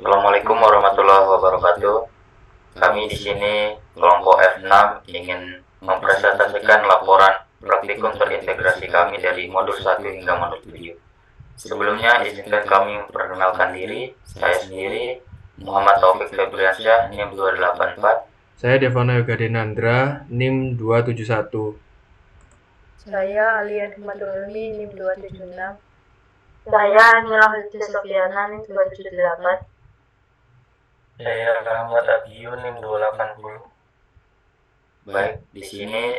Assalamualaikum warahmatullahi wabarakatuh. Kami di sini kelompok F6 ingin mempresentasikan laporan praktikum terintegrasi kami dari modul 1 hingga modul 7. Sebelumnya izinkan kami memperkenalkan diri. Saya sendiri Muhammad Taufik Febriansyah, NIM 284. Saya Devana Yoga Denandra, NIM 271. Saya Alia Hikmatul Ilmi, NIM 276. Saya Mila Hadi Sofiana, NIM 278. Saya Rahmat Abiyun, NIM 280. Baik, di sini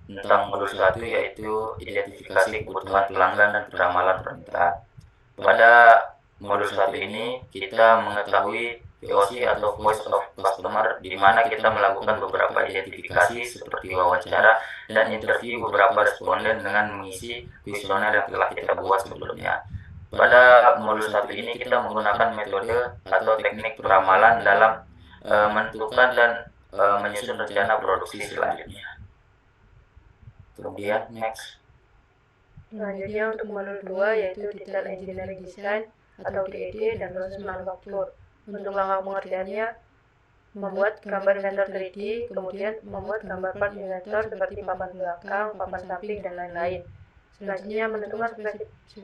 tentang modul 1 yaitu identifikasi kebutuhan pelanggan dan peramalan permintaan. Pada modul 1 ini kita mengetahui VOC atau Voice of Customer, di mana kita melakukan beberapa identifikasi seperti wawancara dan interview beberapa responden dengan mengisi kuesioner yang telah kita buat sebelumnya. Pada modul 1 ini kita menggunakan metode atau teknik peramalan dalam menentukan dan menyusun rencana produksi selanjutnya. Kemudian next. Selanjutnya untuk modul 2 yaitu Detail Engineering Design atau DED dan proses manufaktur. Untuk langkah pengerjaannya membuat gambar inventor 3D, kemudian membuat gambar part inventor seperti papan belakang, papan samping, dan lain-lain. Selanjutnya menentukan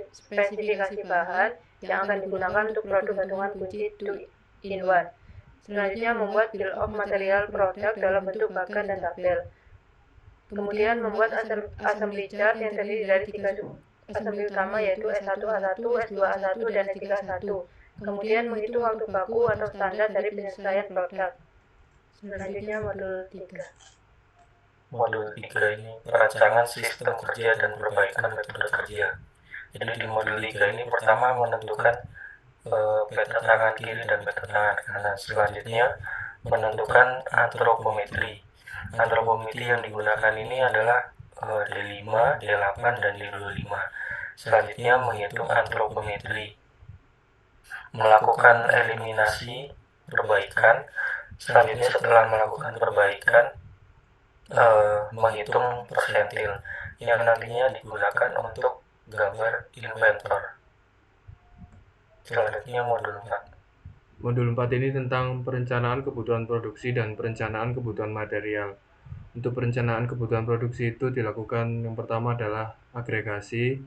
spesifikasi bahan yang akan digunakan untuk produk gantungan kunci 2-in-1. Selanjutnya membuat bill of material produk dalam bentuk bagan dan tabel. Kemudian membuat assembly chart yang terdiri dari 3 assembly utama yaitu S1, A1, S2, A1, dan S3, A1. Kemudian menghitung waktu baku atau standar dari penyelesaian produk. Selanjutnya modul 3. Modul 3 ini perancangan sistem kerja dan perbaikan metode kerja. Jadi di modul 3 ini pertama menentukan peta tangan kiri dan peta tangan kanan. Selanjutnya menentukan antropometri. Antropometri yang digunakan ini adalah D5, D8, dan D25. Selanjutnya menghitung antropometri, melakukan eliminasi perbaikan. Selanjutnya setelah melakukan perbaikan, menghitung persentil yang nantinya digunakan untuk gambar inventor. Selanjutnya modul 4. Modul 4 ini tentang perencanaan kebutuhan produksi dan perencanaan kebutuhan material. Untuk perencanaan kebutuhan produksi itu dilakukan yang pertama adalah agregasi,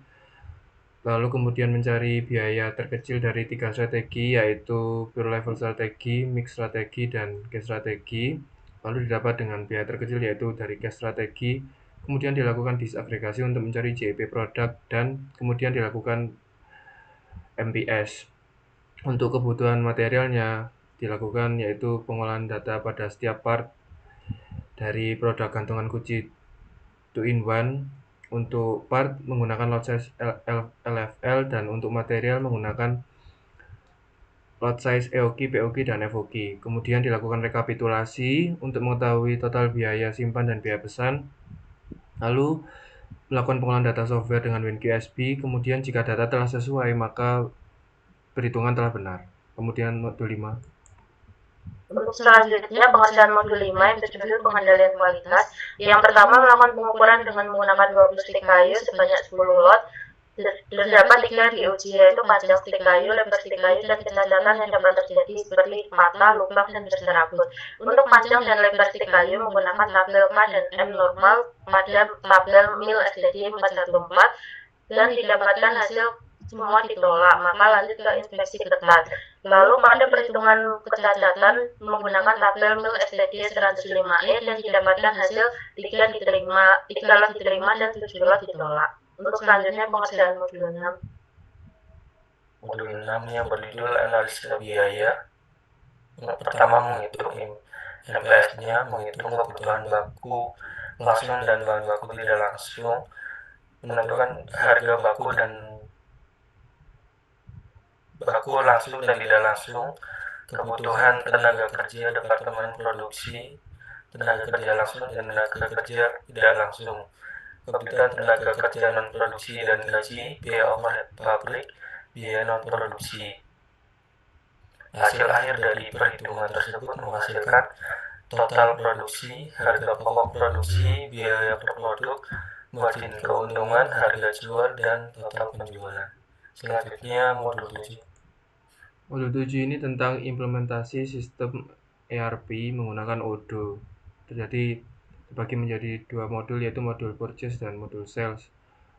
lalu kemudian mencari biaya terkecil dari 3 strategi yaitu pure level strategi, mix strategi, dan cash strategi. Lalu didapat dengan biaya terkecil yaitu dari cash strategi. Kemudian dilakukan disagregasi untuk mencari JP produk dan kemudian dilakukan MPS. Untuk kebutuhan materialnya dilakukan yaitu pengolahan data pada setiap part dari produk gantungan kunci 2-in-1. Untuk part menggunakan lot size LFL dan untuk material menggunakan lot size EOQ, POQ, dan FOQ. Kemudian dilakukan rekapitulasi untuk mengetahui total biaya simpan dan biaya pesan. Lalu melakukan pengolahan data software dengan WinQSP. Kemudian jika data telah sesuai maka perhitungan telah benar. Kemudian modul 5. Untuk selanjutnya pengerjaan modul 5 yang berjudul pengendalian kualitas. Yang pertama melakukan pengukuran dengan menggunakan 20 stik kayu sebanyak 10 lot. Terdapat 3 diuji yaitu panjang stik kayu, lebar stik kayu, dan kecacatan yang dapat terjadi seperti patah, lubang, dan berserabut. Untuk panjang dan lebar stik kayu menggunakan tabel K dan M normal pada tabel MIL SDD 414 dan didapatkan hasil semua ditolak, maka lanjut ke inspeksi ketat. Lalu pada perhitungan kecacatan menggunakan tabel MIL STD 105E dan didapatkan hasil 3 lot diterima dan 7 lot ditolak. Untuk selanjutnya pengerjaan modul 6. Modul 6 yang berjudul analisa biaya. Yang pertama menghitung MPS-nya, menghitung kebutuhan baku langsung dan bahan baku tidak langsung, menentukan harga baku langsung dan tidak langsung, kebutuhan tenaga kerja departemen produksi, tenaga kerja langsung dan tenaga kerja tidak langsung, kebutuhan tenaga kerja non produksi dan gaji, biaya overhead pabrik, biaya non produksi. Hasil akhir dari perhitungan tersebut menghasilkan total produksi, harga pokok produksi, biaya per produk, margin keuntungan, harga jual, dan total penjualan. Selanjutnya modul 7. Modul 7 ini tentang implementasi sistem ERP menggunakan Odoo. Terbagi menjadi 2 modul, yaitu modul purchase dan modul sales.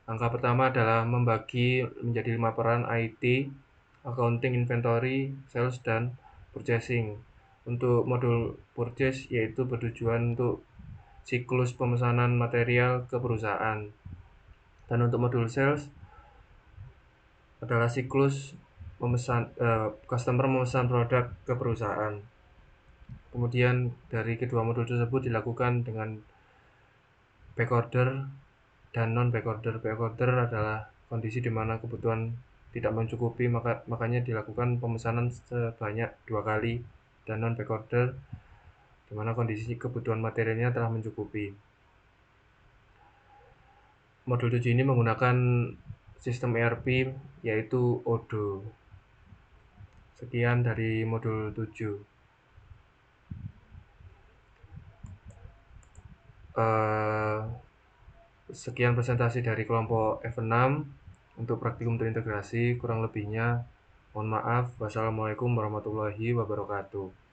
Langkah pertama adalah membagi menjadi 5 peran: IT, accounting, inventory, sales, dan purchasing. Untuk modul purchase yaitu bertujuan untuk siklus pemesanan material ke perusahaan. Dan untuk modul sales adalah siklus customer memesan produk ke perusahaan. Kemudian dari kedua modul tersebut dilakukan dengan backorder dan non backorder. Backorder adalah kondisi di mana kebutuhan tidak mencukupi, makanya dilakukan pemesanan sebanyak 2 kali, dan non backorder di mana kondisi kebutuhan materialnya telah mencukupi. Modul 7 ini menggunakan sistem ERP yaitu Odoo. Sekian dari modul 7. Sekian presentasi dari kelompok F6 untuk praktikum terintegrasi. Kurang lebihnya mohon maaf. Wassalamualaikum warahmatullahi wabarakatuh.